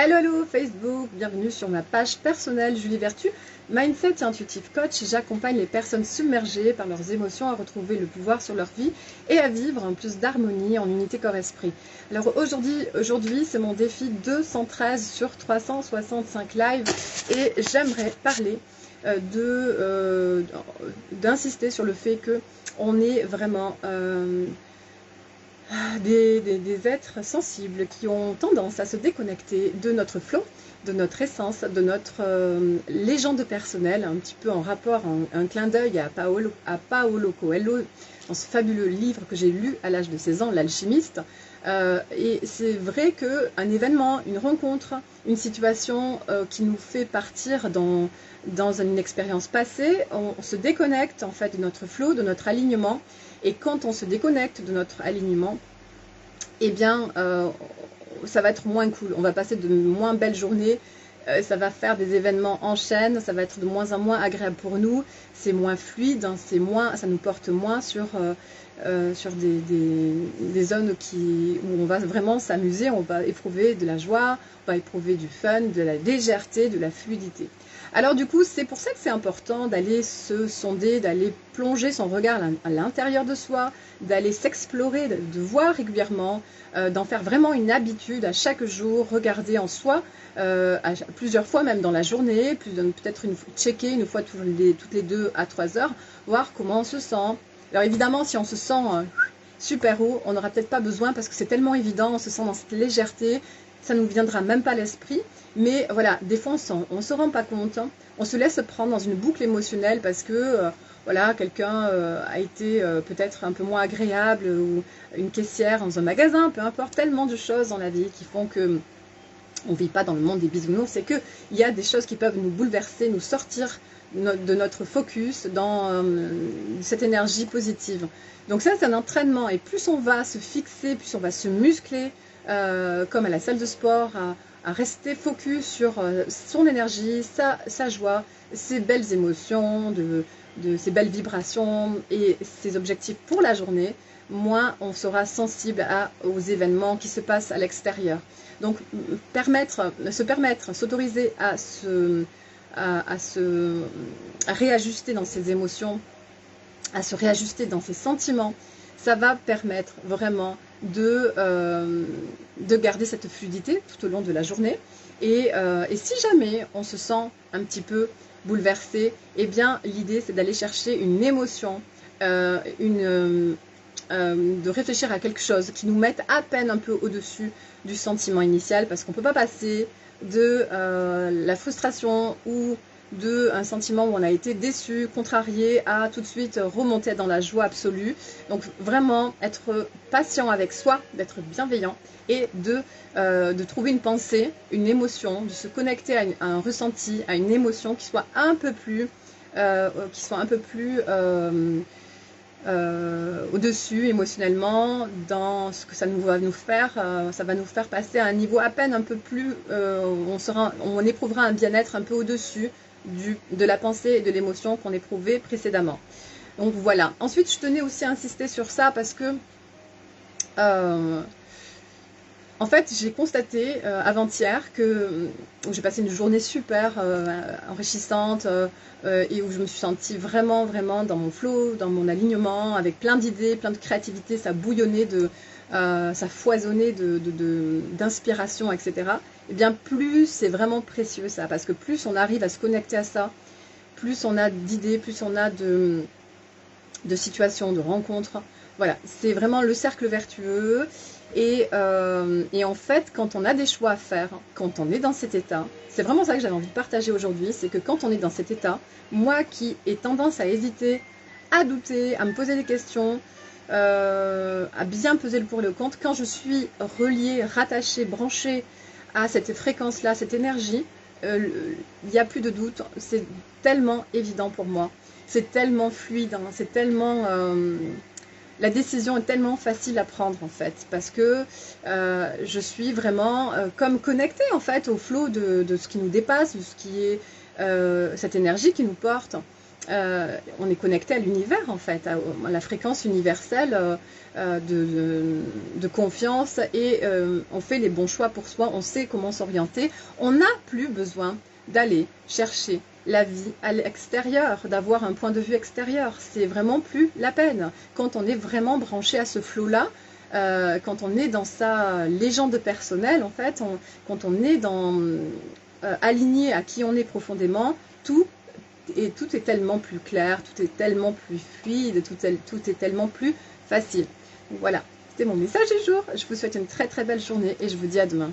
Hello, hello Facebook, bienvenue sur ma page personnelle Julie Vertu, Mindset et Intuitive Coach. J'accompagne les personnes submergées par leurs émotions à retrouver le pouvoir sur leur vie et à vivre un plus d'harmonie en unité corps-esprit. Alors aujourd'hui c'est mon défi 213 sur 365 live et j'aimerais parler d'insister sur le fait que on est vraiment des êtres sensibles qui ont tendance à se déconnecter de notre flow, de notre essence, de notre légende personnelle, un petit peu en rapport, un clin d'œil à Paolo Coelho, dans ce fabuleux livre que j'ai lu à l'âge de 16 ans, L'Alchimiste. Et c'est vrai qu'un événement, une rencontre, une situation qui nous fait partir dans une expérience passée, on se déconnecte en fait de notre flow, de notre alignement. Et quand on se déconnecte de notre alignement, eh bien, ça va être moins cool. On va passer de moins belles journées. Ça va faire des événements en chaîne. Ça va être de moins en moins agréable pour nous. C'est moins fluide. Hein, ça nous porte moins sur des zones où on va vraiment s'amuser. On va éprouver de la joie. On va éprouver du fun, de la légèreté, de la fluidité. Alors du coup, c'est pour ça que c'est important d'aller se sonder, d'aller plonger son regard à l'intérieur de soi, d'aller s'explorer, de voir régulièrement, d'en faire vraiment une habitude à chaque jour, regarder en soi, plusieurs fois même dans la journée, peut-être checker une fois toutes les 2 à 3 heures, voir comment on se sent. Alors évidemment, si on se sent super haut, on n'aura peut-être pas besoin parce que c'est tellement évident, on se sent dans cette légèreté, ça ne nous viendra même pas à l'esprit. Mais voilà, des fois on ne se rend pas compte, hein. On se laisse prendre dans une boucle émotionnelle parce que voilà, quelqu'un a été peut-être un peu moins agréable ou une caissière dans un magasin, peu importe, tellement de choses dans la vie qui font que on ne vit pas dans le monde des bisounours, c'est qu'il y a des choses qui peuvent nous bouleverser, nous sortir de notre focus dans cette énergie positive. Donc ça, c'est un entraînement. Et plus on va se fixer, plus on va se muscler, comme à la salle de sport, à rester focus sur son énergie, sa joie, ses belles émotions, ses belles vibrations et ses objectifs pour la journée, moins on sera sensible aux événements qui se passent à l'extérieur. Donc s'autoriser à réajuster dans ses émotions, à se réajuster dans ses sentiments, ça va permettre vraiment de garder cette fluidité tout au long de la journée. Et si jamais on se sent un petit peu bouleversé, eh bien l'idée c'est d'aller chercher une émotion, de réfléchir à quelque chose qui nous mette à peine un peu au-dessus du sentiment initial, parce qu'on ne peut pas passer de la frustration ou d'un sentiment où on a été déçu, contrarié, à tout de suite remonter dans la joie absolue. Donc vraiment être patient avec soi, d'être bienveillant et de trouver une pensée, une émotion, de se connecter à un ressenti, à une émotion qui soit un peu plus au-dessus émotionnellement dans ce que ça va nous faire. Ça va nous faire passer à un niveau à peine un peu plus, on éprouvera un bien-être un peu au-dessus de la pensée et de l'émotion qu'on éprouvait précédemment. Donc voilà. Ensuite, je tenais aussi à insister sur ça parce que en fait, j'ai constaté avant-hier où j'ai passé une journée super enrichissante et où je me suis sentie vraiment dans mon flow, dans mon alignement, avec plein d'idées, plein de créativité, ça bouillonnait, ça foisonnait d'inspiration, etc. Et bien plus c'est vraiment précieux ça, parce que plus on arrive à se connecter à ça, plus on a d'idées, plus on a de situations, de rencontres. Voilà, c'est vraiment le cercle vertueux. Et en fait, quand on a des choix à faire, quand on est dans cet état, c'est vraiment ça que j'avais envie de partager aujourd'hui, c'est que quand on est dans cet état, moi qui ai tendance à hésiter, à douter, à me poser des questions, à bien peser le pour et le contre, quand je suis reliée, rattachée, branchée à cette fréquence-là, cette énergie, il n'y a plus de doute, c'est tellement évident pour moi, c'est tellement fluide, hein, c'est tellement... la décision est tellement facile à prendre en fait, parce que je suis vraiment comme connectée en fait au flot de ce qui nous dépasse, de ce qui est cette énergie qui nous porte. on est connecté à l'univers en fait, à la fréquence universelle de confiance, et on fait les bons choix pour soi, on sait comment s'orienter, on n'a plus besoin d'aller chercher la vie à l'extérieur, d'avoir un point de vue extérieur, c'est vraiment plus la peine. Quand on est vraiment branché à ce flot-là, quand on est dans sa légende personnelle, en fait, quand on est aligné à qui on est profondément, tout est tellement plus clair, tout est tellement plus fluide, tout est tellement plus facile. Voilà, c'était mon message du jour. Je vous souhaite une très très belle journée et je vous dis à demain.